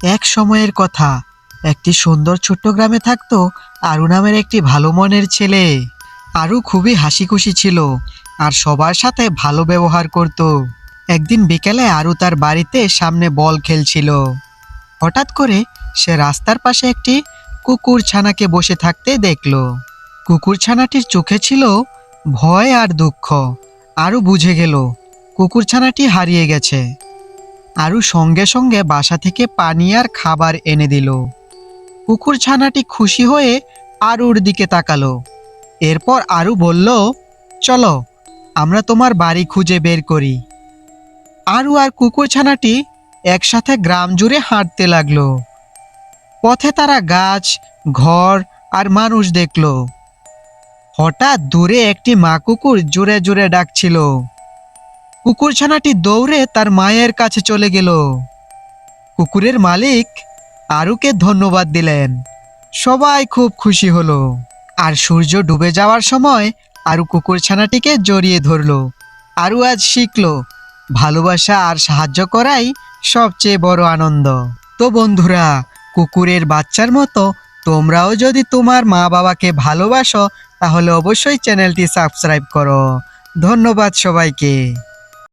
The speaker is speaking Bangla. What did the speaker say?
এক সময়ের কথা, একটি সুন্দর ছোট্ট গ্রামে থাকতো আরু নামের একটি ভালো মনের ছেলে। আরু খুবই হাসি খুশি ছিল আর সবার সাথে ভালো ব্যবহার করত। একদিন বিকেলে আরু তার বাড়িতে সামনে বল খেলছিল। হঠাৎ করে সে রাস্তার পাশে একটি কুকুর ছানাকে বসে থাকতে দেখল। কুকুর ছানাটির চোখে ছিল ভয় আর দুঃখ। আরু বুঝে গেল কুকুর ছানাটি হারিয়ে গেছে। আরু সঙ্গে সঙ্গে বাসা থেকে পানি আর খাবার এনে দিল। কুকুর ছানাটি খুশি হয়ে আরুর দিকে তাকালো। এরপর আরু বলল, চলো আমরা তোমার বাড়ি খুঁজে বের করি। আরু আর কুকুর ছানাটি একসাথে গ্রাম জুড়ে হাঁটতে লাগলো। পথে তারা গাছ, ঘর আর মানুষ দেখল। হঠাৎ দূরে একটি মা কুকুর জোরে জোরে ডাকছিল। কুকুর ছানাটি দৌড়ে তার মায়ের কাছে চলে গেল। কুকুরের মালিক আরুকে ধন্যবাদ দিলেন। সবাই খুব খুশি হলো। আর সূর্য ডুবে যাওয়ার সময় আরু কুকুর ছানাটিকে জড়িয়ে ধরলো। আরু আজ শিখলো ভালোবাসা আর সাহায্য করাই সবচেয়ে বড় আনন্দ। তো বন্ধুরা, কুকুরের বাচ্চার মতো তোমরাও যদি তোমার মা বাবাকে ভালোবাসো তাহলে অবশ্যই চ্যানেলটি সাবস্ক্রাইব করো। ধন্যবাদ সবাইকে।